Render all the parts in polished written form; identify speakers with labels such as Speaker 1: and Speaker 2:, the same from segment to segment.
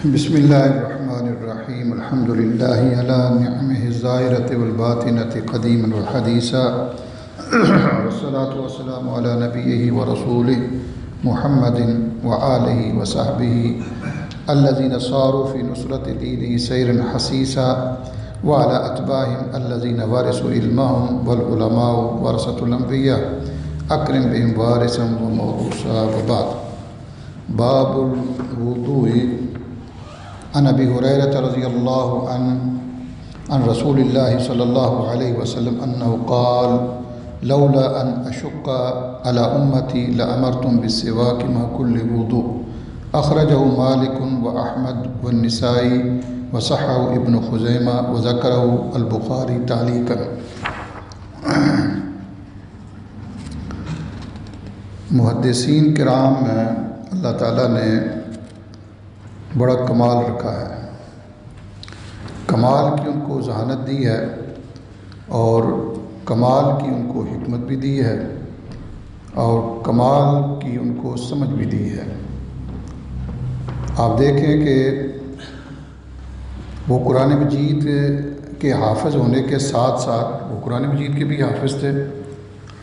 Speaker 1: بسم اللہ الرحمن الرحیم الحمد للہ علی نعمہ الظاہرۃ والباطنۃ قدیما وحدیثا والصلاة والسلام علی نبیہ ورسولہ محمد وآلہ وصحبہ الذین صاروا فی نصرۃ دینہ سیرا حثیثا وعلی اتباعہم الذین ورثوا علمهم والعلماء ورثۃ الانبیاء اکرم بہم وارثا وموروثا وبعد باب الوضوء عن ابی ہریرہ رضی اللہ عنہ عن رسول اللہ صلی اللہ علیہ وسلم انہ قال لولا ان اشق على امتی لامرتم بالسواک مع کل وضوء اخرجہ مالک واحمد والنسائی وصححہ ابن خزیمہ وذکرہ البخاری تعلیقا۔ محدثین کرام میں اللہ تعالیٰ نے بڑا کمال رکھا ہے، کمال کی ان کو ذہانت دی ہے اور کمال کی ان کو حکمت بھی دی ہے اور کمال کی ان کو سمجھ بھی دی ہے۔ آپ دیکھیں کہ وہ قرآن مجید کے حافظ ہونے کے ساتھ ساتھ وہ قرآن مجید کے بھی حافظ تھے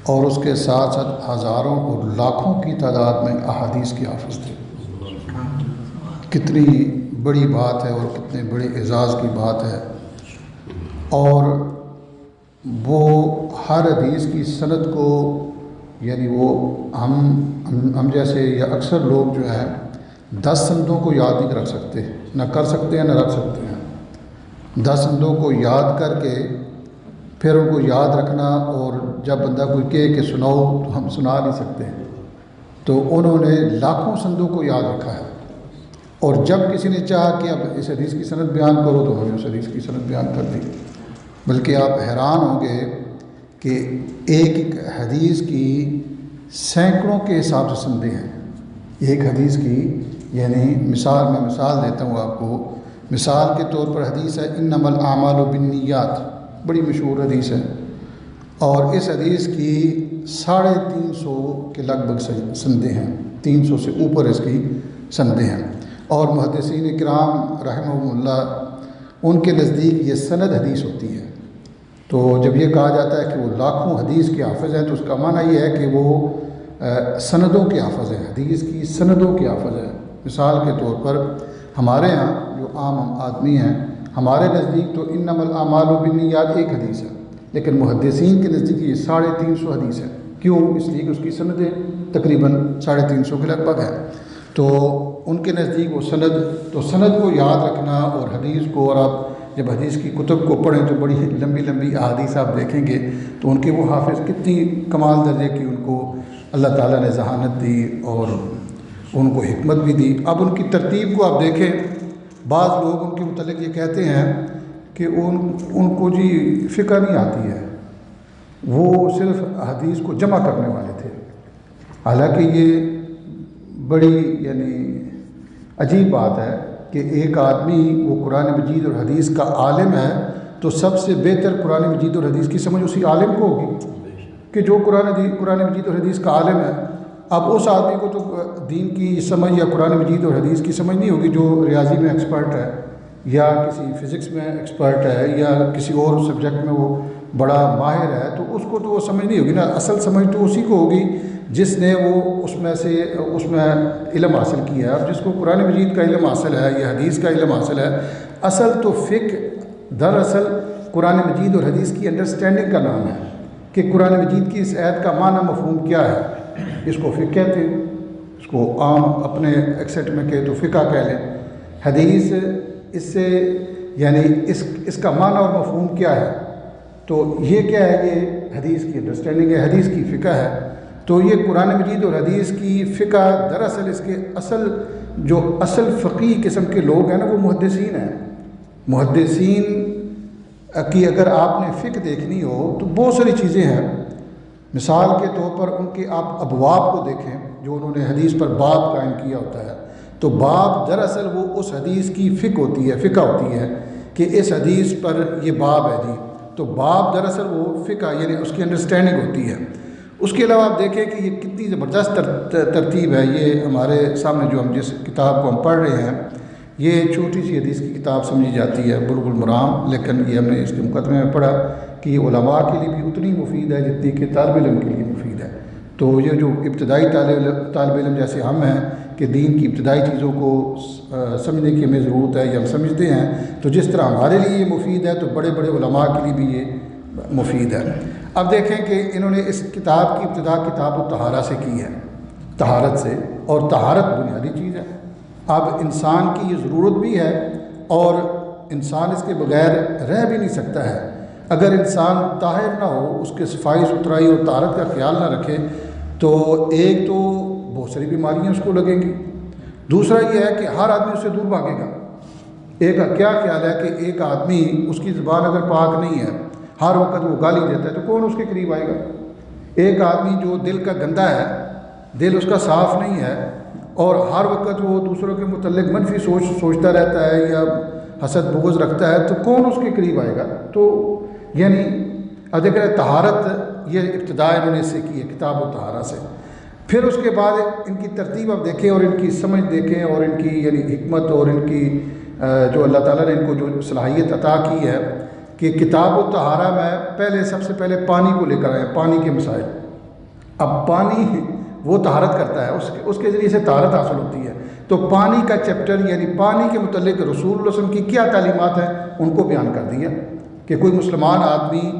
Speaker 1: اور اس کے ساتھ ساتھ ہزاروں اور لاکھوں کی تعداد میں احادیث کے حافظ تھے۔ کتنی بڑی بات ہے اور کتنے بڑے اعزاز کی بات ہے، اور وہ ہر حدیث کی سند کو یعنی وہ ہم جیسے یا اکثر لوگ جو ہیں 10 سندوں کو یاد نہیں رکھ سکتے، نہ کر سکتے ہیں نہ رکھ سکتے ہیں۔ 10 سندوں کو یاد کر کے پھر ان کو یاد رکھنا، اور جب بندہ کوئی کہے کہ سناؤ تو ہم سنا نہیں سکتے، تو انہوں نے لاکھوں سندوں کو یاد رکھا ہے، اور جب کسی نے چاہا کہ اب اس حدیث کی سند بیان کرو تو انہوں نے اس حدیث کی سند بیان کر دی۔ بلکہ آپ حیران ہوں گے کہ ایک ایک حدیث کی سینکڑوں کے حساب سے سندیں ہیں ایک حدیث کی، یعنی میں مثال دیتا ہوں آپ کو۔ مثال کے طور پر حدیث ہے انما الاعمال بالنیات، بڑی مشہور حدیث ہے، اور اس حدیث کی 350 کے لگ بھگ سندیں ہیں، 300 سے اوپر اس کی سندیں ہیں، اور محدثین کرام رحمہم اللہ ان کے نزدیک یہ سند حدیث ہوتی ہے۔ تو جب یہ کہا جاتا ہے کہ وہ لاکھوں حدیث کے حافظ ہیں تو اس کا معنی یہ ہے کہ وہ سندوں کے حافظ ہیں، حدیث کی سندوں کے حافظ ہیں۔ مثال کے طور پر ہمارے ہاں جو عام آدمی ہیں، ہمارے نزدیک تو انما الاعمال بالنیات ایک حدیث ہے، لیکن محدثین کے نزدیک یہ 350 حدیث ہے۔ کیوں؟ اس لیے کہ اس کی سندیں تقریباً 350 کے لگ بھگ ہے، تو ان کے نزدیک وہ سند کو یاد رکھنا اور حدیث کو، اور آپ جب حدیث کی کتب کو پڑھیں تو بڑی لمبی لمبی احادیث آپ دیکھیں گے تو ان کے وہ حافظ کتنی کمال درجے کی ان کو اللہ تعالیٰ نے ذہانت دی اور ان کو حکمت بھی دی۔ اب ان کی ترتیب کو آپ دیکھیں، بعض لوگ ان کے متعلق یہ کہتے ہیں کہ ان کو جی فقہ نہیں آتی ہے، وہ صرف حدیث کو جمع کرنے والے تھے۔ حالانکہ یہ بڑی یعنی عجیب بات ہے کہ ایک آدمی وہ قرآن مجید اور حدیث کا عالم ہے تو سب سے بہتر قرآن مجید اور حدیث کی سمجھ اسی عالم کو ہوگی کہ جو قرآن مجید اور حدیث کا عالم ہے۔ اب اس آدمی کو تو دین کی سمجھ یا قرآن مجید اور حدیث کی سمجھ نہیں ہوگی جو ریاضی میں ایکسپرٹ ہے یا کسی فزکس میں ایکسپرٹ ہے یا کسی اور سبجیکٹ میں وہ بڑا ماہر ہے، تو اس کو تو وہ سمجھ نہیں ہوگی نا۔ اصل سمجھ تو اسی کو ہوگی جس نے وہ اس میں علم حاصل کیا ہے، اور جس کو قرآن مجید کا علم حاصل ہے یا حدیث کا علم حاصل ہے۔ اصل تو فقہ دراصل قرآن مجید اور حدیث کی انڈرسٹینڈنگ کا نام ہے کہ قرآن مجید کی اس آیت کا معنی مفہوم کیا ہے، اس کو فقہ کہتے ہیں، اس کو عام اپنے ایکسنٹ میں کہے تو فقہ کہہ لیں۔ حدیث اس سے یعنی اس کا معنی اور مفہوم کیا ہے، تو یہ کیا ہے، یہ حدیث کی انڈرسٹینڈنگ ہے، حدیث کی فقہ ہے۔ تو یہ قرآن مجید اور حدیث کی فقہ دراصل اس کے اصل فقیہ قسم کے لوگ ہیں نا، وہ محدثین ہیں۔ محدثین کی اگر آپ نے فقہ دیکھنی ہو تو بہت ساری چیزیں ہیں۔ مثال کے طور پر ان کے آپ ابواب کو دیکھیں جو انہوں نے حدیث پر باب قائم کیا ہوتا ہے، تو باب دراصل وہ اس حدیث کی فقہ ہوتی ہے کہ اس حدیث پر یہ باب ہے جی، تو باب دراصل وہ فقہ یعنی اس کی انڈرسٹینڈنگ ہوتی ہے۔ اس کے علاوہ آپ دیکھیں کہ یہ کتنی زبردست ترتیب ہے۔ یہ ہمارے سامنے جو ہم جس کتاب کو ہم پڑھ رہے ہیں یہ چھوٹی سی حدیث کی کتاب سمجھی جاتی ہے بلوغ المرام، لیکن یہ ہم نے اس کے مقدمے میں پڑھا کہ یہ علماء کے لیے بھی اتنی مفید ہے جتنی کہ طالب علم کے لیے مفید ہے۔ تو یہ جو ابتدائی طالب علم جیسے ہم ہیں کہ دین کی ابتدائی چیزوں کو سمجھنے کی ہمیں ضرورت ہے یا ہم سمجھتے ہیں، تو جس طرح ہمارے لیے یہ مفید ہے تو بڑے بڑے علماء کے لیے بھی یہ مفید ہے۔ اب دیکھیں کہ انہوں نے اس کتاب کی ابتدا کتاب الطہارہ سے کی ہے، طہارت سے، اور طہارت بنیادی چیز ہے۔ اب انسان کی یہ ضرورت بھی ہے اور انسان اس کے بغیر رہ بھی نہیں سکتا ہے۔ اگر انسان طاہر نہ ہو، اس کے صفائی ستھرائی اور طہارت کا خیال نہ رکھے تو ایک تو بہت ساری بیماریاں اس کو لگیں گی، دوسرا یہ ہے کہ ہر آدمی اس سے دور بھاگے گا۔ ایک کیا خیال ہے کہ ایک آدمی، اس کی زبان اگر پاک نہیں ہے، ہر وقت وہ گالی دیتا ہے تو کون اس کے قریب آئے گا؟ ایک آدمی جو دل کا گندا ہے، دل اس کا صاف نہیں ہے اور ہر وقت وہ دوسروں کے متعلق منفی سوچتا رہتا ہے یا حسد بغض رکھتا ہے تو کون اس کے قریب آئے گا؟ تو یعنی اب دیکھ رہے طہارت یہ ابتدا انہوں نے اس سے کی ہے کتاب الطہارہ سے۔ پھر اس کے بعد ان کی ترتیب اب دیکھیں اور ان کی سمجھ دیکھیں اور ان کی یعنی حکمت اور ان کی جو اللہ تعالیٰ نے ان کو جو صلاحیت عطا کی ہے کہ کتاب الطہارہ میں سب سے پہلے پانی کو لے کر آئے، پانی کے مسائل۔ اب پانی وہ طہارت کرتا ہے، اس کے ذریعے سے طہارت حاصل ہوتی ہے، تو پانی کا چیپٹر یعنی پانی کے متعلق رسول اللہ صلی اللہ علیہ وسلم کی کیا تعلیمات ہیں ان کو بیان کر دیا کہ کوئی مسلمان آدمی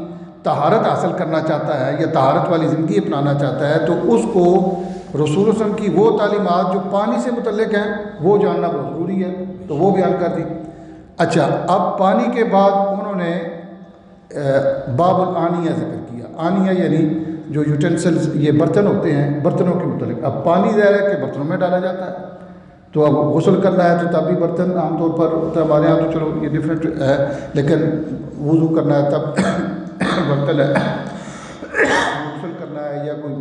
Speaker 1: طہارت حاصل کرنا چاہتا ہے یا طہارت والی زندگی اپنانا چاہتا ہے تو اس کو رسول اللہ صلی اللہ علیہ وسلم کی وہ تعلیمات جو پانی سے متعلق ہیں وہ جاننا بہت ضروری ہے، تو وہ بیان کر دی۔ اچھا، اب پانی کے بعد انہوں نے باب الآنیہ ذکر کیا۔ آنیہ یعنی جو یوٹینسلز، یہ برتن ہوتے ہیں، برتنوں کے متعلق۔ اب پانی ظاہر ہے کہ برتنوں میں ڈالا جاتا ہے، تو اب غسل کرنا ہے تو تب بھی برتن عام طور پر ہوتا ہے، ہمارے یہاں تو چلو یہ ڈفرینٹ ہے، لیکن وضو کرنا ہے تب برتن ہے، غسل کرنا ہے یا کوئی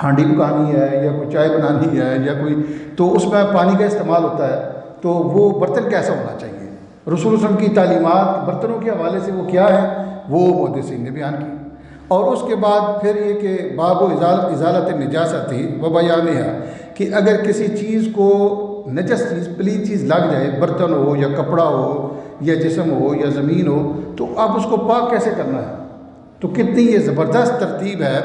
Speaker 1: ہانڈی پکانی ہے یا کوئی چائے بنانی ہے یا کوئی، تو اس میں پانی کا استعمال ہوتا ہے، تو وہ برتن کیسا ہونا چاہیے؟ رسول اللہ صلی اللہ علیہ وسلم کی تعلیمات برتنوں کے حوالے سے وہ کیا ہے وہ محدثین نے بیان کی۔ اور اس کے بعد پھر یہ کہ باب و ازالت نجاست تھی و بیانہ، کہ اگر کسی چیز کو نجس چیز پلید چیز لگ جائے، برتن ہو یا کپڑا ہو یا جسم ہو یا زمین ہو، تو اب اس کو پاک کیسے کرنا ہے؟ تو کتنی یہ زبردست ترتیب ہے،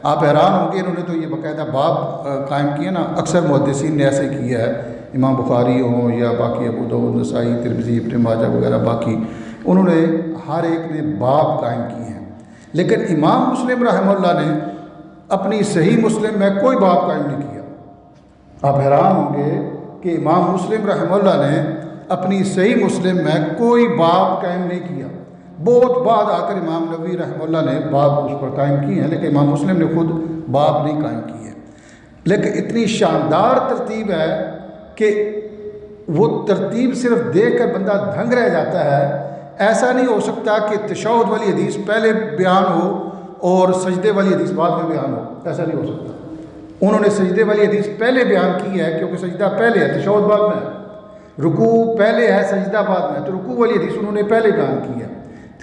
Speaker 1: آپ حیران ہوں گے۔ انہوں نے تو یہ باقاعدہ باب قائم کیا نا، اکثر محدثین نے ایسے کیا ہے، امام بخاری ہوں یا باقی ابو داؤد، نسائی، ترمذی، ابن ماجہ وغیرہ، باقی انہوں نے ہر ایک نے باب قائم کیے ہیں، لیکن امام مسلم رحمہ اللہ نے اپنی صحیح مسلم میں کوئی باب قائم نہیں کیا۔ آپ حیران ہوں گے کہ امام مسلم رحمہ اللہ نے اپنی صحیح مسلم میں کوئی باب قائم نہیں کیا۔ بہت بعد آ کر امام نووی رحمہ اللہ نے باب اس پر قائم کیے ہیں، لیکن امام مسلم نے خود باب نہیں قائم کیے۔ لیکن اتنی شاندار ترتیب ہے کہ وہ ترتیب صرف دیکھ کر بندہ دھنگ رہ جاتا ہے۔ ایسا نہیں ہو سکتا کہ تشہد والی حدیث پہلے بیان ہو اور سجدے والی حدیث بعد میں بیان ہو، ایسا نہیں ہو سکتا۔ انہوں نے سجدے والی حدیث پہلے بیان کی ہے کیونکہ سجدہ پہلے ہے، تشہد بعد میں ہے، رکوع پہلے ہے، سجدہ بعد میں ہے، تو رکوع والی حدیث انہوں نے پہلے بیان کی ہے،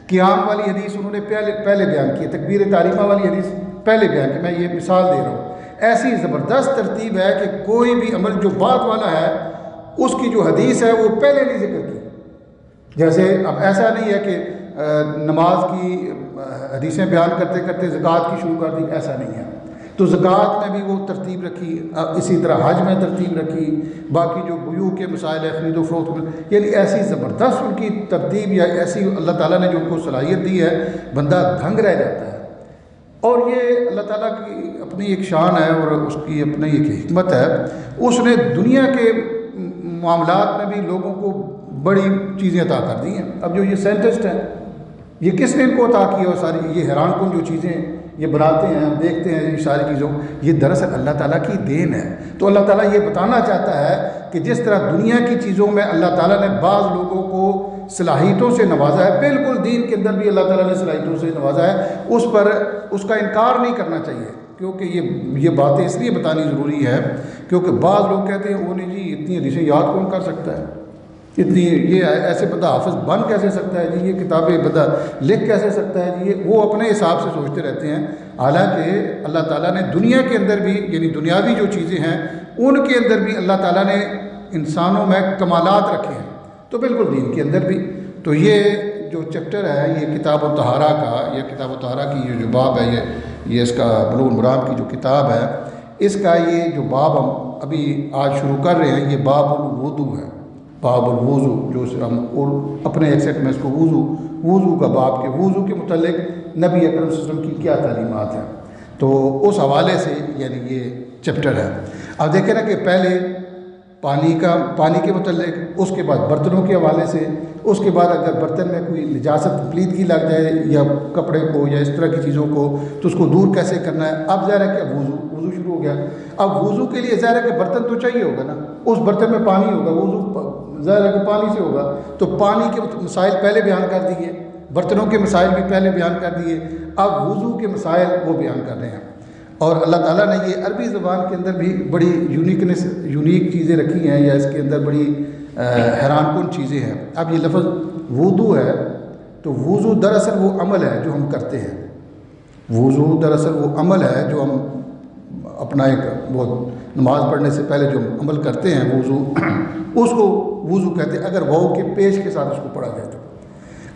Speaker 1: قیام والی حدیث انہوں نے پہلے بیان کی ہے، تکبیر تحریمہ والی حدیث پہلے بیان کی۔ میں یہ مثال دے رہا ہوں، ایسی زبردست ترتیب ہے کہ کوئی بھی عمل جو بعد والا ہے اس کی جو حدیث ہے وہ پہلے نہیں ذکر کی۔ جیسے اب ایسا نہیں ہے کہ نماز کی حدیثیں بیان کرتے کرتے زکوٰۃ کی شروع کر دی، ایسا نہیں ہے۔ تو زکوٰۃ میں بھی وہ ترتیب رکھی، اسی طرح حج میں ترتیب رکھی، باقی جو بیوع کے مسائل ہے، خرید و فروخت میں، یعنی ایسی زبردست ان کی ترتیب یا ایسی اللہ تعالیٰ نے جو ان کو صلاحیت دی ہے، بندہ دھنگ رہ جاتا ہے۔ اور یہ اللہ تعالیٰ کی اپنی ایک شان ہے اور اس کی اپنی ایک حکمت ہے، اس نے دنیا کے معاملات میں بھی لوگوں کو بڑی چیزیں عطا کر دی ہیں۔ اب جو یہ سائنٹسٹ ہیں، یہ کس نے ان کو عطا کیا؟ اور ساری یہ حیران کن جو چیزیں یہ بناتے ہیں، ہم دیکھتے ہیں، یہ ساری چیزوں، یہ دراصل اللہ تعالیٰ کی دین ہے۔ تو اللہ تعالیٰ یہ بتانا چاہتا ہے کہ جس طرح دنیا کی چیزوں میں اللہ تعالیٰ نے بعض لوگوں کو صلاحیتوں سے نوازا ہے، بالکل دین کے اندر بھی اللہ تعالیٰ نے صلاحیتوں سے نوازا ہے، اس پر اس کا انکار نہیں کرنا چاہیے، کیونکہ یہ باتیں اس لیے بتانی ضروری ہے کیونکہ بعض لوگ کہتے ہیں وہ نہیں جی اتنی حدیثیں یاد کون کر سکتا ہے، اتنی یہ ایسے بندہ حافظ بن کیسے سکتا ہے جی، یہ کتابیں بندہ لکھ کیسے سکتا ہے جی، وہ اپنے حساب سے سوچتے رہتے ہیں۔ حالانکہ اللہ تعالیٰ نے دنیا کے اندر بھی، یعنی دنیاوی جو چیزیں ہیں ان کے اندر بھی اللہ تعالیٰ نے انسانوں میں کمالات رکھے ہیں، تو بالکل دین کے اندر بھی۔ تو یہ جو چیپٹر ہے یہ کتاب الطہارہ کا، یہ کتاب الطہارہ کی یہ جو باب ہے، یہ اس کا بلوغ المرام کی جو کتاب ہے، اس کا یہ جو باب ہم ابھی آج شروع کر رہے ہیں، یہ باب الوضو ہے، باب الوضو، جو ہم اپنے ایکسیٹ میں اس کو وضو کا باب، کے وضو کے متعلق نبی اکرم صلی اللہ علیہ وسلم کی کیا تعلیمات ہیں، تو اس حوالے سے یعنی یہ چیپٹر ہے۔ اب دیکھیں نا کہ پہلے پانی کے متعلق، اس کے بعد برتنوں کے حوالے سے، اس کے بعد اگر برتن میں کوئی نجاست پلیدگی لگ جائے یا کپڑے کو یا اس طرح کی چیزوں کو، تو اس کو دور کیسے کرنا ہے۔ اب ظاہر ہے کہ وضو شروع ہو گیا۔ اب وضو کے لیے ظاہر ہے کہ برتن تو چاہیے ہوگا نا، اس برتن میں پانی ہوگا، وضو ظاہر ہے کہ پانی سے ہوگا، تو پانی کے مسائل پہلے بیان کر دیے، برتنوں کے مسائل بھی پہلے بیان کر دیے، اب وضو کے مسائل وہ بیان کر رہے ہیں۔ اور اللہ تعالیٰ نے یہ عربی زبان کے اندر بھی بڑی یونیک چیزیں رکھی ہیں، یا اس کے اندر بڑی حیران کن چیزیں ہیں۔ اب یہ لفظ وضو ہے، تو وضو دراصل وہ عمل ہے جو ہم کرتے ہیں، وضو دراصل وہ عمل ہے جو ہم اپنا ایک بہت نماز پڑھنے سے پہلے جو ہم عمل کرتے ہیں وضو، اس کو وضو کہتے ہیں۔ اگر واو کے پیش کے ساتھ اس کو پڑھا جائے تو،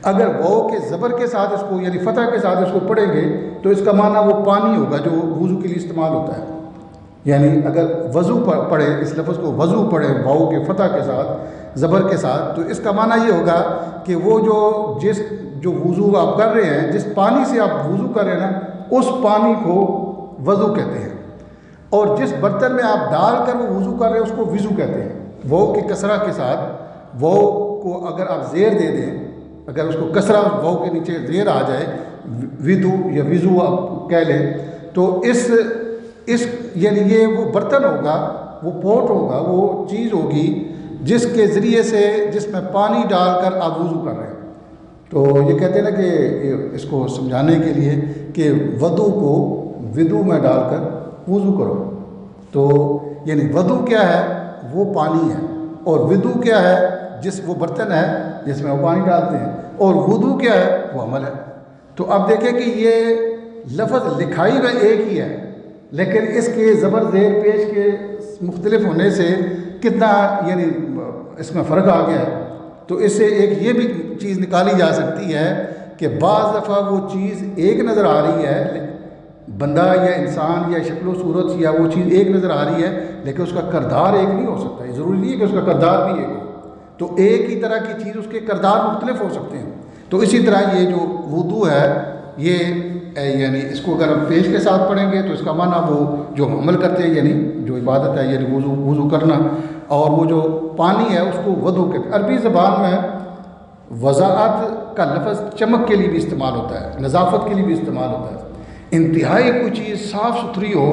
Speaker 1: اگر واو کے زبر کے ساتھ اس کو یعنی فتح کے ساتھ اس کو پڑھیں گے تو اس کا معنی وہ پانی ہوگا جو وضو کے لیے استعمال ہوتا ہے۔ یعنی اگر وضو پڑھے، اس لفظ کو وضو پڑھے واو کے فتح کے ساتھ زبر کے ساتھ، تو اس کا معنی یہ ہوگا کہ وہ جو وضو آپ کر رہے ہیں، جس پانی سے آپ وضو کر رہے ہیں نا، اس پانی کو وضو کہتے ہیں، اور جس برتن میں آپ ڈال کر وہ وضو کر رہے ہیں اس کو وضو کہتے ہیں۔ واو کے کسرہ کے ساتھ، واو کو اگر آپ زیر دے دیں، اگر اس کو کسرہ واو کے نیچے زیر آ جائے، ودو یا وضو آپ کہہ لیں، تو اس یعنی یہ وہ برتن ہوگا، وہ پوٹ ہوگا، وہ چیز ہوگی جس کے ذریعے سے، جس میں پانی ڈال کر آپ وضو کر رہے ہیں۔ تو یہ کہتے ہیں نا کہ اس کو سمجھانے کے لیے کہ ودو کو ودو میں ڈال کر وضو کرو، تو یعنی ودو کیا ہے؟ وہ پانی ہے، اور ودو کیا ہے؟ وہ برتن ہے جس میں وہ پانی ڈالتے ہیں، اور وضو کیا ہے؟ وہ عمل ہے۔ تو اب دیکھیں کہ یہ لفظ لکھائی میں ایک ہی ہے، لیکن اس کے زبر زیر پیش کے مختلف ہونے سے کتنا یعنی اس میں فرق آ گیا ہے۔ تو اس سے ایک یہ بھی چیز نکالی جا سکتی ہے کہ بعض دفعہ وہ چیز ایک نظر آ رہی ہے، بندہ یا انسان یا شکل و صورت یا وہ چیز ایک نظر آ رہی ہے، لیکن اس کا کردار ایک نہیں ہو سکتا۔ یہ ضروری نہیں ہے کہ اس کا کردار بھی ایک ہو، تو ایک ہی طرح کی چیز اس کے کردار مختلف ہو سکتے ہیں۔ تو اسی طرح یہ جو وضو ہے، یہ یعنی اس کو اگر ہم پیش کے ساتھ پڑھیں گے تو اس کا معنی وہ جو ہم عمل کرتے ہیں، یعنی جو عبادت ہے، یعنی وضو کرنا، اور وہ جو پانی ہے اس کو وضو کہتے ہیں۔ عربی زبان میں وضاعت کا لفظ چمک کے لیے بھی استعمال ہوتا ہے، نظافت کے لیے بھی استعمال ہوتا ہے۔ انتہائی کوئی چیز صاف ستھری ہو،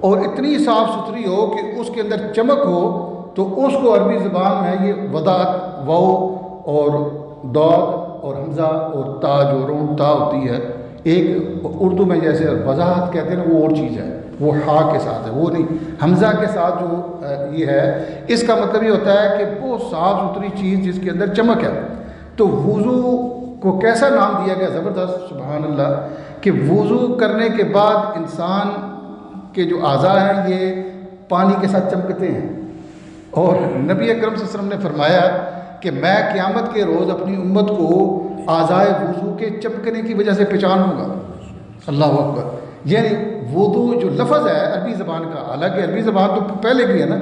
Speaker 1: اور اتنی صاف ستھری ہو کہ اس کے اندر چمک ہو، تو اس کو عربی زبان میں یہ وضاعت، واو اور ضاد اور حمزہ اور تا، جو رون تا ہوتی ہے، ایک اردو میں جیسے وضاحت کہتے ہیں نا، وہ اور چیز ہے، وہ ہا کے ساتھ ہے، وہ نہیں حمزہ کے ساتھ جو یہ ہے، اس کا مطلب یہ ہوتا ہے کہ وہ صاف ستھری چیز جس کے اندر چمک ہے۔ تو وضو کو کیسا نام دیا گیا، زبردست، سبحان اللہ، کہ وضو کرنے کے بعد انسان کے جو اعضاء ہیں یہ پانی کے ساتھ چمکتے ہیں، اور نبی اکرم صلی اللہ علیہ وسلم نے فرمایا کہ میں قیامت کے روز اپنی امت کو اعضائے وضو کے چمکنے کی وجہ سے پہچانوں گا۔ اللہ اکبر۔ یعنی وضو جو لفظ ہے عربی زبان کا، حالانکہ عربی زبان تو پہلے بھی ہے نا،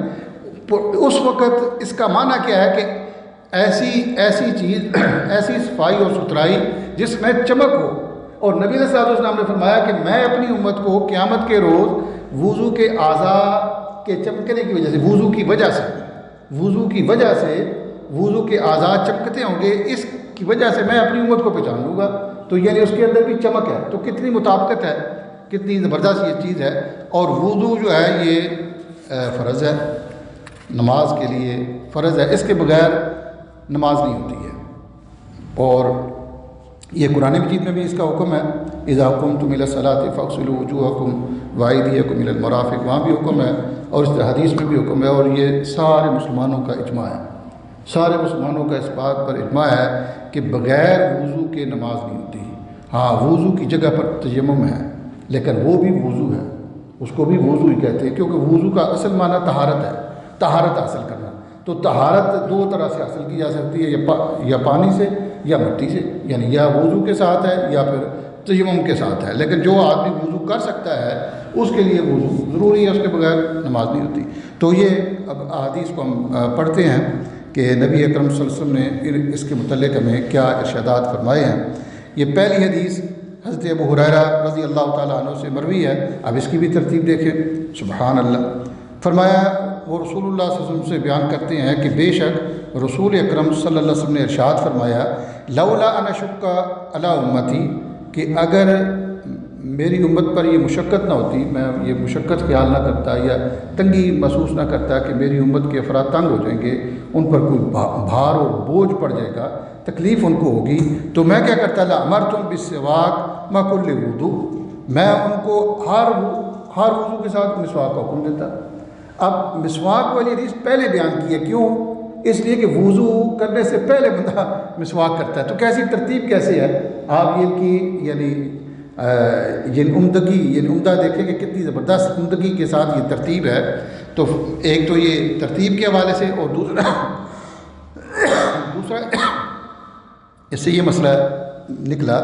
Speaker 1: اس وقت اس کا معنی کیا ہے کہ ایسی چیز، ایسی صفائی اور ستھرائی جس میں چمک ہو۔ اور نبی صلی اللہ علیہ وسلم نے فرمایا کہ میں اپنی امت کو قیامت کے روز وضو کے اعضاء کے چمکنے کی وجہ سے، وضو کی وجہ سے وضو کے اعضاء چمکتے ہوں گے، اس کی وجہ سے میں اپنی امت کو پہچان لوں گا۔ تو یعنی اس کے اندر بھی چمک ہے، تو کتنی مطابقت ہے، کتنی زبردست یہ چیز ہے۔ اور وضو جو ہے یہ فرض ہے، نماز کے لیے فرض ہے، اس کے بغیر نماز نہیں ہوتی ہے۔ اور یہ قرآن مجید میں بھی اس کا حکم ہے، اذا قمتم الی الصلاۃ فاغسلوا وجوہکم وایدیکم الی المرافق، وہاں بھی حکم ہے، اور اس طرح حدیث میں بھی حکم ہے، اور یہ سارے مسلمانوں کا اجماع ہے، سارے مسلمانوں کا اس بات پر اجماع ہے کہ بغیر وضو کے نماز نہیں ہوتی۔ ہاں، وضو کی جگہ پر تیمم ہے، لیکن وہ بھی وضو ہے، اس کو بھی وضو ہی کہتے ہیں، کیونکہ وضو کا اصل معنی طہارت ہے، طہارت حاصل کرنا۔ تو طہارت دو طرح سے حاصل کی جا سکتی ہے، یا پانی سے یا مٹی سے، یعنی یا وضو کے ساتھ ہے یا پھر تیمم کے ساتھ ہے، لیکن جو آدمی وضو کر سکتا ہے اس کے لیے وضو ضروری ہے، اس کے بغیر نماز نہیں ہوتی۔ تو یہ اب احادیث کو ہم پڑھتے ہیں کہ نبی اکرم صلی اللہ علیہ وسلم نے اس کے متعلق ہمیں کیا ارشادات فرمائے ہیں۔ یہ پہلی حدیث حضرت ابو ہریرہ رضی اللہ تعالیٰ عنہ سے مروی ہے۔ اب اس کی بھی ترتیب دیکھیں، سبحان اللہ۔ فرمایا وہ رسول اللہ صلی اللہ علیہ وسلم سے بیان کرتے ہیں کہ بے شک رسول اکرم صلی اللہ علیہ وسلم نے ارشاد فرمایا، لولا ان اشق علی امتی، کہ اگر میری امت پر یہ مشقت نہ ہوتی، میں یہ مشقت خیال نہ کرتا یا تنگی محسوس نہ کرتا کہ میری امت کے افراد تنگ ہو جائیں گے، ان پر کوئی بھار اور بوجھ پڑ جائے گا، تکلیف ان کو ہوگی، تو میں کیا کرتا، لامرتم بالسواک مع کل وضو، میں ان کو ہر وضو کے ساتھ مسواک کا حکم دیتا۔ اب مسواک والی حدیث پہلے بیان کی ہے، کیوں؟ اس لیے کہ وضو کرنے سے پہلے بندہ مسواک کرتا ہے، تو کیسی ترتیب کیسے ہے؟ آپ یہ کی یعنی عمدہ دیکھیں کہ کتنی زبردست عمدگی کے ساتھ یہ ترتیب ہے۔ تو ایک تو یہ ترتیب کے حوالے سے، اور دوسرا اس سے یہ مسئلہ نکلا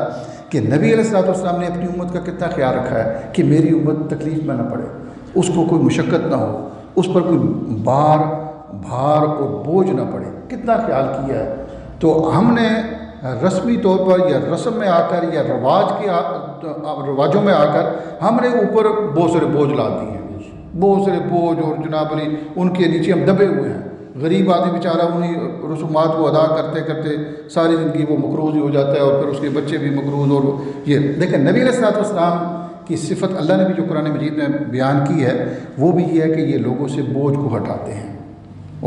Speaker 1: کہ نبی علیہ السلام نے اپنی امت کا کتنا خیال رکھا ہے کہ میری امت تکلیف میں نہ پڑے، اس کو کوئی مشقت نہ ہو، اس پر کوئی بھار اور بوجھ نہ پڑے، کتنا خیال کیا ہے۔ تو ہم نے رسمی طور پر یا رسم میں آ کر یا رواجوں میں آ کر ہم نے اوپر بہت سارے بوجھ لا دیے ہیں، بہت سارے بوجھ، اور جناب علی ان کے نیچے ہم دبے ہوئے ہیں۔ غریب آدمی بیچارہ انہیں رسومات کو ادا کرتے کرتے ساری زندگی وہ مقروض ہی ہو جاتا ہے، اور پھر اس کے بچے بھی مقروض۔ اور یہ لیکن نبی علیہ السلام کی صفت اللہ نے بھی جو قرآن مجید میں بیان کی ہے وہ بھی یہ ہے کہ یہ لوگوں سے بوجھ کو ہٹاتے ہیں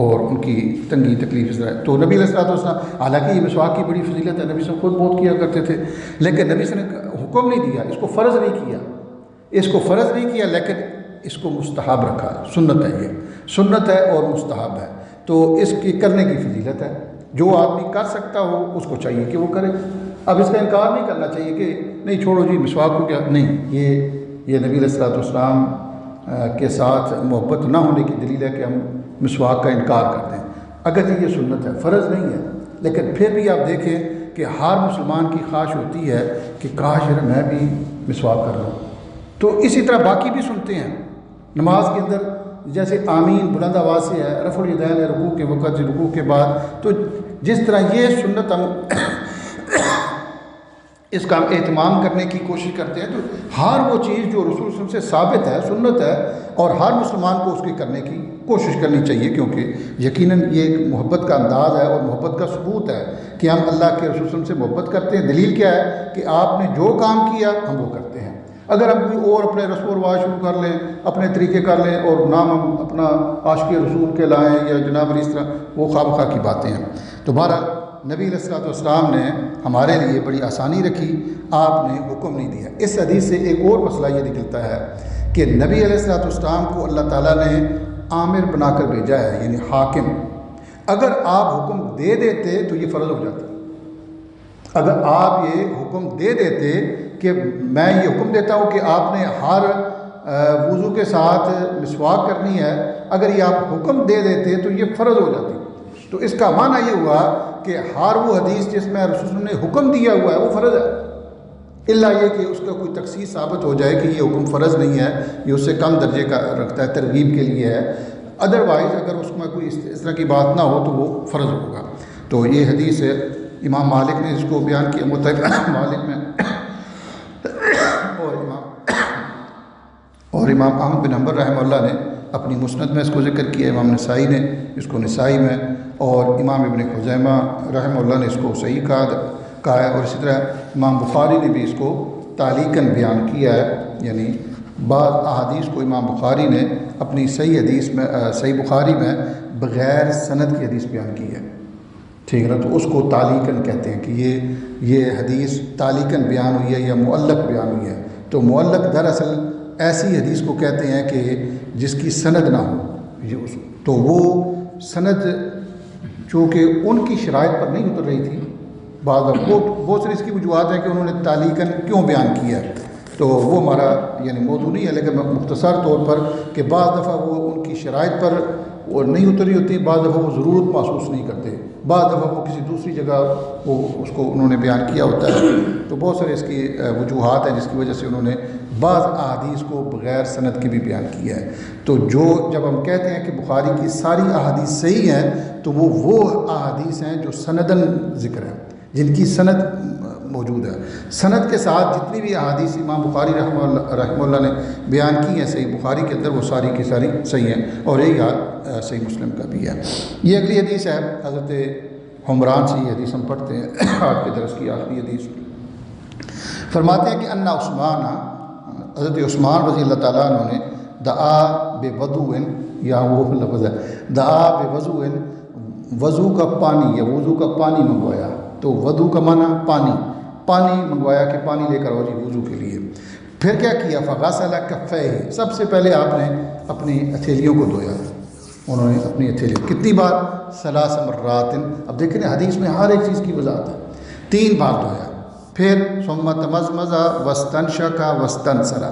Speaker 1: اور ان کی تنگی تکلیف اس طرح۔ تو نبی علیہ السلام، حالانکہ یہ مسواک کی بڑی فضیلت ہے، نبی صلی اللہ علیہ وسلم خود بہت کیا کرتے تھے، لیکن نبی صلی اللہ علیہ وسلم نے حکم نہیں دیا، اس کو فرض نہیں کیا، لیکن اس کو مستحب رکھا ہے، سنت ہے، یہ سنت ہے اور مستحب ہے، تو اس کی کرنے کی فضیلت ہے۔ جو آدمی کر سکتا ہو اس کو چاہیے کہ وہ کرے۔ اب اس کا انکار نہیں کرنا چاہیے کہ نہیں چھوڑو جی مسواک کو کیا، نہیں، یہ نبی علیہ السلام کے ساتھ محبت نہ ہونے کی دلیل ہے کہ ہم مسواک کا انکار کرتے ہیں۔ اگرچہ یہ سنت ہے، فرض نہیں ہے، لیکن پھر بھی آپ دیکھیں کہ ہر مسلمان کی خواہش ہوتی ہے کہ کاش میں بھی مسواک کر لوں۔ تو اسی طرح باقی بھی سنتے ہیں نماز کے اندر، جیسے آمین بلند آواز سے ہے، رفع الیدین رکوع کے وقت، رکوع کے بعد، تو جس طرح یہ سنت ہم اس کا اہتمام کرنے کی کوشش کرتے ہیں، تو ہر وہ چیز جو رسول صلی اللہ علیہ وسلم سے ثابت ہے، سنت ہے، اور ہر مسلمان کو اس کی کرنے کی کوشش کرنی چاہیے، کیونکہ یقیناً یہ ایک محبت کا انداز ہے اور محبت کا ثبوت ہے کہ ہم اللہ کے رسول صلی اللہ علیہ وسلم سے محبت کرتے ہیں۔ دلیل کیا ہے کہ آپ نے جو کام کیا ہم وہ کرتے ہیں۔ اگر ہم کوئی اور اپنے رسم و رواج شروع کر لیں، اپنے طریقے کر لیں، اور نام ہم اپنا عاشق رسول کے لائیں یا جناب علی، اس طرح وہ خواہ بخواہ کی باتیں ہیں۔ تو بہرحال نبی علیہ السلام نے ہمارے لیے بڑی آسانی رکھی، آپ نے حکم نہیں دیا۔ اس حدیث سے ایک اور مسئلہ یہ نکلتا ہے کہ نبی علیہ السلام کو اللہ تعالیٰ نے آمر بنا کر بھیجا ہے، یعنی حاکم۔ اگر آپ حکم دے دیتے تو یہ فرض ہو جاتا۔ اگر آپ یہ حکم دے دیتے کہ میں یہ حکم دیتا ہوں کہ آپ نے ہر وضو کے ساتھ مسواک کرنی ہے، اگر یہ آپ حکم دے دیتے تو یہ فرض ہو جاتی۔ تو اس کا معنی یہ ہوا کہ ہر وہ حدیث جس میں رسول نے حکم دیا ہوا ہے وہ فرض ہے، الا یہ کہ اس کا کوئی تخصیص ثابت ہو جائے کہ یہ حکم فرض نہیں ہے، یہ اس سے کم درجے کا رکھتا ہے، ترغیب کے لیے ہے۔ ادروائز اگر اس میں کوئی اس طرح کی بات نہ ہو تو وہ فرض ہوگا۔ تو یہ حدیث امام مالک نے اس کو بیان کیا، متفق مالک میں، اور امام احمد بن حنبل رحمہ اللہ نے اپنی مسند میں اس کو ذکر کیا، امام نسائی نے اس کو نسائی میں، اور امام ابن خزیمہ رحمہ اللہ نے اس کو صحیح کہا ہے، اور اسی طرح امام بخاری نے بھی اس کو تعلیقاً بیان کیا ہے، یعنی بعض احادیث کو امام بخاری نے اپنی صحیح حدیث میں، صحیح بخاری میں بغیر سند کی حدیث بیان کی ہے، ٹھیک ہے نا، تو اس کو تعلیقاً کہتے ہیں کہ یہ حدیث تعلیقاً بیان ہوئی ہے یا معلق بیان ہوئی ہے۔ تو معلق دراصل ایسی حدیث کو کہتے ہیں کہ جس کی سند نہ ہو، تو وہ سند چونکہ ان کی شرائط پر نہیں اتر رہی تھی، بہت ساری اس کی وجوہات ہیں کہ انہوں نے تعلیقاً کیوں بیان کیا ہے، تو وہ ہمارا یعنی موضوع نہیں ہے، لیکن مختصر طور پر کہ بعض دفعہ وہ ان کی شرائط پر وہ نہیں اتری ہوتی، بعض دفعہ وہ ضرورت محسوس نہیں کرتے، بعض دفعہ وہ کسی دوسری جگہ وہ اس کو انہوں نے بیان کیا ہوتا ہے. تو بہت سارے اس کی وجوہات ہیں جس کی وجہ سے انہوں نے بعض احادیث کو بغیر سند کے بھی بیان کیا ہے. تو جب ہم کہتے ہیں کہ بخاری کی ساری احادیث صحیح ہیں تو وہ احادیث ہیں جو سندن ذکر ہیں، جن کی سند موجود ہے. سند کے ساتھ جتنی بھی احادیث امام بخاری رحمہ اللہ نے بیان کی ہیں صحیح بخاری کے اندر، وہ ساری کی ساری صحیح ہیں، اور یہی حال صحیح مسلم کا بھی ہے. یہ اگلی حدیث ہے حضرت حمران سے، یہ حدیث ہم پڑھتے ہیں آج کے درس کی آخری حدیث. فرماتے ہیں کہ انا عثمان، حضرت عثمان رضی اللہ تعالیٰ عنہ نے دعا بے وضوء، یا وہ لفظ ہے دعا بے وضوء، وضو کا پانی یا وضو کا پانی منگوایا. تو وضو کا معنی پانی منگوایا کہ پانی لے کر آؤ جی وضو کے لیے. پھر کیا کیا؟ فغسل کفیہ، سب سے پہلے آپ نے اپنی ہتھیلیوں کو دھویا. انہوں نے اپنی ہتھیلیاں کتنی بار؟ 3 مرات. اب دیکھیں حدیث میں ہر ایک چیز کی وضاحت ہے. 3 بار دھویا. پھر ثم تمزمز واستنشق واستنثر،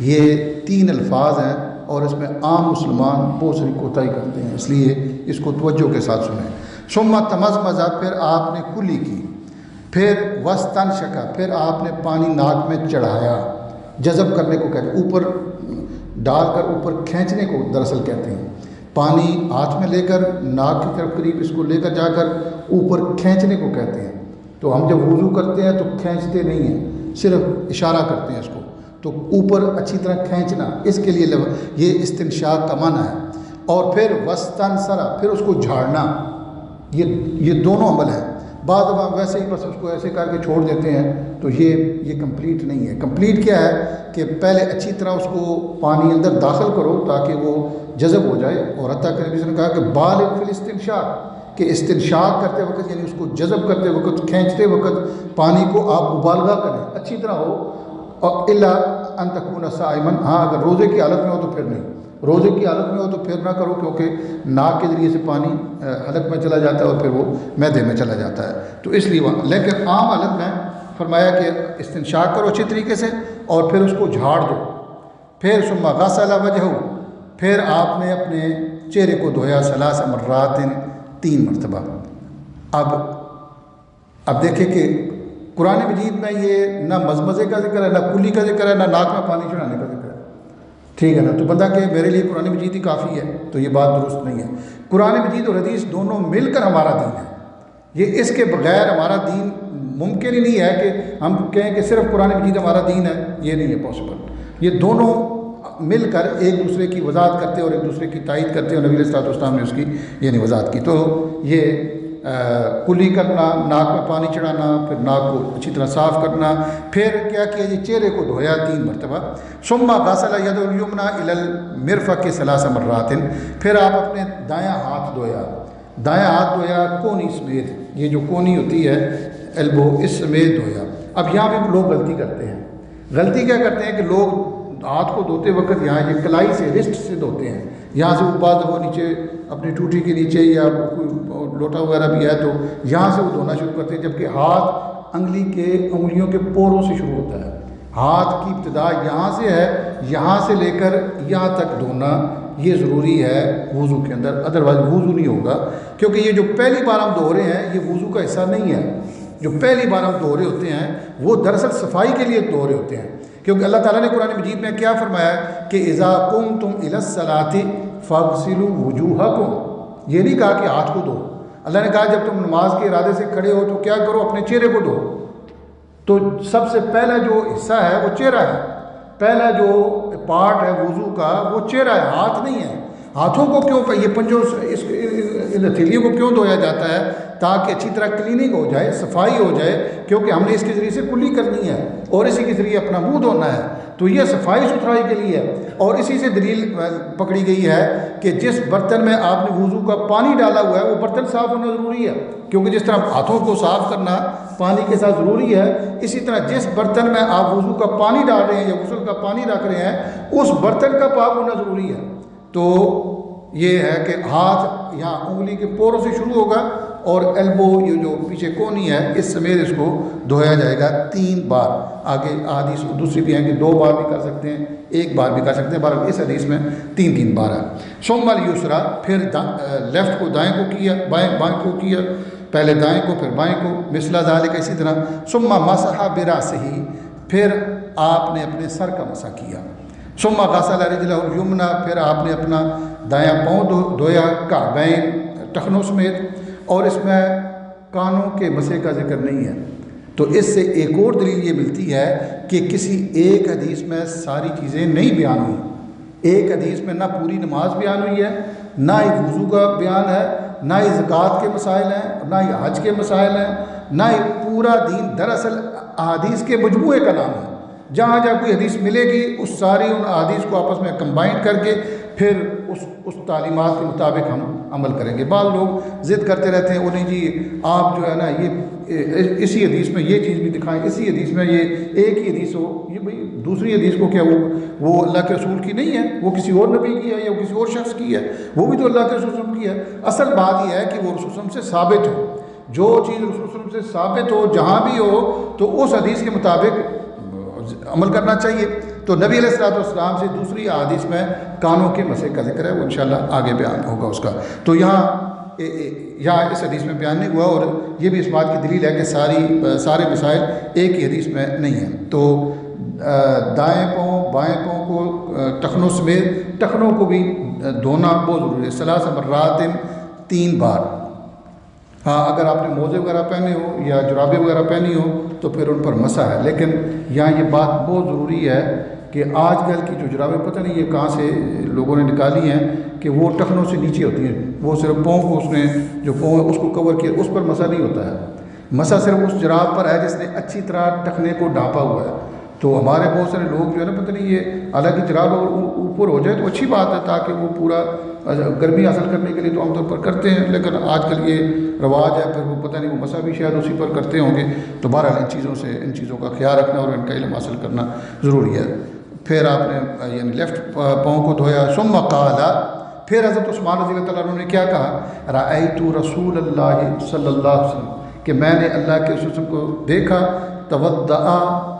Speaker 1: یہ 3 الفاظ ہیں اور اس میں عام مسلمان بہت ساری کوتاہی کرتے ہیں، اس لیے اس کو توجہ کے ساتھ سنیں. ثم تمزمز، پھر آپ نے کلی کی. پھر واستنشق، پھر آپ نے پانی ناک میں چڑھایا. جذب کرنے کو کہتے ہیں، اوپر ڈال کر اوپر کھینچنے کو دراصل کہتے ہیں. پانی ہاتھ میں لے کر ناک کی طرف قریب اس کو لے کر جا کر اوپر کھینچنے کو کہتے ہیں. تو ہم جب وضو کرتے ہیں تو کھینچتے نہیں ہیں، صرف اشارہ کرتے ہیں اس کو. تو اوپر اچھی طرح کھینچنا، اس کے لیے یہ استنشاق کا معنی ہے. اور پھر واستنثر، پھر اس کو جھاڑنا. یہ دونوں عمل ہیں. بعض دفعہ ویسے ہی بس اس کو ایسے کر کے چھوڑ دیتے ہیں، تو یہ کمپلیٹ نہیں ہے. کمپلیٹ کیا ہے کہ پہلے اچھی طرح اس کو پانی اندر داخل کرو تاکہ وہ جذب ہو جائے. اور حتیٰ کہ نبی نے کہا کہ بالغ فی الاستنشاق، کہ استنشاق کرتے وقت یعنی اس کو جذب کرتے وقت، کھینچتے وقت پانی کو آپ مبالغہ کریں، اچھی طرح ہو. اور الا ان تکون صائما، ہاں اگر روزے کی حالت میں ہو تو پھر نہیں. روزے کی حالت میں ہو تو پھر نہ کرو، کیونکہ ناک کے ذریعے سے پانی حلق میں چلا جاتا ہے اور پھر وہ معدے میں چلا جاتا ہے. تو اس لیے لیکن عام حالت میں فرمایا کہ استنشاق کرو اچھی طریقے سے اور پھر اس کو جھاڑ دو. پھر ثم غسل وجہہ، پھر آپ نے اپنے چہرے کو دھویا 3 مرات، 3 مرتبہ. اب دیکھیں کہ قرآن مجید میں یہ نہ مزمزے کا ذکر ہے، نہ کلی کا ذکر ہے، نہ ناک میں پانی چڑھانے کا ذکر ہے. ٹھیک ہے نا؟ تو بندہ کہ میرے لیے قرآن مجید ہی کافی ہے، تو یہ بات درست نہیں ہے. قرآن مجید اور حدیث دونوں مل کر ہمارا دین ہے. یہ اس کے بغیر ہمارا دین ممکن ہی نہیں ہے کہ ہم کہیں کہ صرف قرآن مجید ہمارا دین ہے. یہ نہیں ہے پاسبل. یہ دونوں مل کر ایک دوسرے کی وضاحت کرتے اور ایک دوسرے کی تائید کرتے، اور نبی علیہ الصلوۃ والسلام نے اس کی یعنی وضاحت کی. تو یہ کلی کرنا، ناک میں پانی چڑھانا، پھر ناک کو اچھی طرح صاف کرنا. پھر کیا کیا جی؟ چہرے کو دھویا 3 مرتبہ. ثم غسل ید الیمنی الی المرفق 3 مرات، پھر آپ اپنے دایاں ہاتھ دھویا. دایاں ہاتھ دھویا کونی سمیت، یہ جو کونی ہوتی ہے ایلبو، اس سمیت دھویا. اب یہاں بھی لوگ غلطی کرتے ہیں. غلطی کیا کرتے ہیں کہ لوگ ہاتھ کو دھوتے وقت یہاں یہ کلائی سے، رسٹ سے دھوتے ہیں. یہاں سے وہ بعض دفعہ نیچے اپنی ٹوٹی کے نیچے یا کوئی لوٹا وغیرہ بھی ہے تو یہاں سے وہ دھونا شروع کرتے ہیں، جبکہ ہاتھ انگلیوں کے پوروں سے شروع ہوتا ہے. ہاتھ کی ابتدا یہاں سے ہے، یہاں سے لے کر یہاں تک دھونا یہ ضروری ہے وضو کے اندر، ادروائز وضو نہیں ہوگا. کیونکہ یہ جو پہلی بار ہم دھو رہے ہیں یہ وضو کا حصہ نہیں ہے. جو پہلی بار ہم دھو رہے ہوتے ہیں وہ دراصل صفائی کے لیے دھو رہے ہوتے ہیں. کیونکہ اللہ تعالیٰ نے قرآن مجید میں کیا فرمایا ہے کہ اذا قمتم الی الصلاۃ فاغسلوا وجوہکم. یہ نہیں کہا کہ ہاتھ کو دھو. اللہ نے کہا جب تم نماز کے ارادے سے کھڑے ہو تو کیا کرو؟ اپنے چہرے کو دھو. تو سب سے پہلا جو حصہ ہے وہ چہرہ ہے. پہلا جو پارٹ ہے وضو کا وہ چہرہ ہے، ہاتھ نہیں ہے. ہاتھوں کو کیوں یہ پنجوں ان ہتھیلیوں کو کیوں دھویا جاتا ہے؟ تاکہ اچھی طرح کلیننگ ہو جائے، صفائی ہو جائے، کیونکہ ہم نے اس کے ذریعے سے کلی کرنی ہے اور اسی کے ذریعے اپنا منہ دھونا ہے. تو یہ صفائی ستھرائی کے لیے ہے. اور اسی سے دلیل پکڑی گئی ہے کہ جس برتن میں آپ نے وضو کا پانی ڈالا ہوا ہے وہ برتن صاف ہونا ضروری ہے. کیونکہ جس طرح ہاتھوں کو صاف کرنا پانی کے ساتھ ضروری ہے، اسی طرح جس برتن میں آپ وضو کا پانی ڈال رہے ہیں یا غسل کا پانی رکھ رہے ہیں اس برتن کا پاک ہونا ضروری ہے. تو یہ ہے کہ ہاتھ یہاں انگلی کے پوروں سے شروع ہوگا اور ایلبو یہ جو پیچھے کونی ہے اس سمیت اس کو دھویا جائے گا 3 بار. آگے حدیث دوسری بھی ہیں کہ 2 بار بھی کر سکتے ہیں 1 بار بھی کر سکتے ہیں. بہرحال اس حدیث میں 3 بار ہے. ثم الیسرا پھر لیفٹ کو دائیں کو کیا بائیں کو کیا پہلے دائیں کو پھر بائیں کو مثل ذالک اسی طرح. ثم مسح براسہ پھر آپ نے اپنے سر کا مسح کیا. ثم غسل رجلہ الیمنی پھر آپ نے اپنا دایاں پاؤں دھویا کعبین ٹخنوں سمیت. اور اس میں کانوں کے مسح کا ذکر نہیں ہے. تو اس سے ایک اور دلیل یہ ملتی ہے کہ کسی ایک حدیث میں ساری چیزیں نہیں بیان ہوئی. ایک حدیث میں نہ پوری نماز بیان ہوئی ہے نہ ہی وضو کا بیان ہے نہ ہی زکوٰۃ کے مسائل ہیں نہ ہی حج کے مسائل ہیں نہ ہی پورا دین. دراصل احادیث کے مجموعے کا نام ہے. جہاں جہاں کوئی حدیث ملے گی اس ساری ان احادیث کو آپس میں کمبائن کر کے پھر اس تعلیمات کے مطابق ہم عمل کریں گے. بعض لوگ ضد کرتے رہتے ہیں انہیں جی آپ جو ہے نا یہ اسی حدیث میں یہ چیز بھی دکھائیں اسی حدیث میں یہ ایک ہی حدیث ہو. یہ بھئی دوسری حدیث کو کیا وہ اللہ کے رسول کی نہیں ہے وہ کسی اور نبی کی ہے یا وہ کسی اور شخص کی ہے وہ بھی تو اللہ کے رسول صلی اللہ علیہ وسلم کی ہے. اصل بات یہ ہے کہ وہ رسول صلی اللہ علیہ وسلم سے ثابت ہو. جو چیز رسول صلی اللہ علیہ وسلم سے ثابت ہو جہاں بھی ہو تو اس حدیث کے مطابق عمل کرنا چاہیے. تو نبی علیہ السلام سے دوسری احادیث میں کانوں کے مسح کا ذکر ہے وہ انشاءاللہ آگے بیان ہوگا اس کا. تو یہاں اس حدیث میں بیان نہیں ہوا اور یہ بھی اس بات کی دلیل ہے کہ سارے مسائل ایک ہی حدیث میں نہیں ہیں. تو دائیں پاؤں بائیں پاؤں کو ٹخنوں سمیت ٹخنوں کو بھی دھونا بہت ضروری ہے. 3 مرات 3 بار. ہاں اگر آپ نے موزے وغیرہ پہنے ہو یا جرابیں وغیرہ پہنی ہو تو پھر ان پر مسح ہے. لیکن یہاں یہ بات بہت ضروری ہے کہ آج کل کی جو جرابیں پتہ نہیں یہ کہاں سے لوگوں نے نکالی ہیں کہ وہ ٹخنوں سے نیچے ہوتی ہیں. وہ صرف پاؤں کو اس نے جو پاؤں ہے اس کو کور کیا اس پر مسح نہیں ہوتا ہے. مسح صرف اس جراب پر ہے جس نے اچھی طرح ٹخنے کو ڈھانپا ہوا ہے. تو ہمارے بہت سارے لوگ جو ہے نا پتہ نہیں یہ حالانکہ جراب اگر اوپر ہو جائے تو اچھی بات ہے تاکہ وہ پورا گرمی حاصل کرنے کے لیے تو عام طور پر کرتے ہیں. لیکن آج کل یہ رواج ہے پھر وہ پتہ نہیں وہ مسح بھی شاید اسی پر کرتے ہوں گے. تو بہرحال ان چیزوں کا خیال رکھنا اور ان کا علم حاصل کرنا ضروری ہے. پھر آپ نے یعنی لیفٹ پاؤں کو دھویا. ثم قال پھر حضرت عثمان رضی اللہ تعالیٰ عنہ نے کیا کہا رأیت رسول اللہ صلی اللہ علیہ وسلم کہ میں نے اللہ کے رسول کو دیکھا توضأ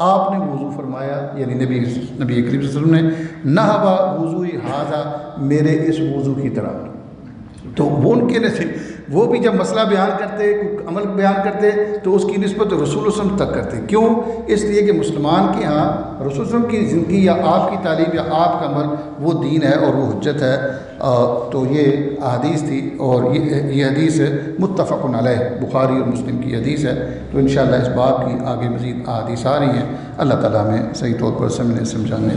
Speaker 1: آپ نے وضو فرمایا یعنی نبی کریم صلی اللہ علیہ وسلم نے نحو وضوء ھذا میرے اس وضو کی طرح. تو وہ ان کے وہ بھی جب مسئلہ بیان کرتے عمل بیان کرتے تو اس کی نسبت رسول اللہ علیہ وسلم تک کرتے. کیوں؟ اس لیے کہ مسلمان کے ہاں رسول صلی اللہ علیہ وسلم کی زندگی یا آپ کی تعلیم یا آپ کا عمل وہ دین ہے اور وہ حجت ہے. تو یہ احادیث تھی اور یہ حدیث متفق علیہ بخاری اور مسلم کی حدیث ہے. تو انشاءاللہ اس باب کی آگے مزید احادیث آ رہی ہیں. اللہ تعالیٰ ہمیں صحیح طور پر سمجھانے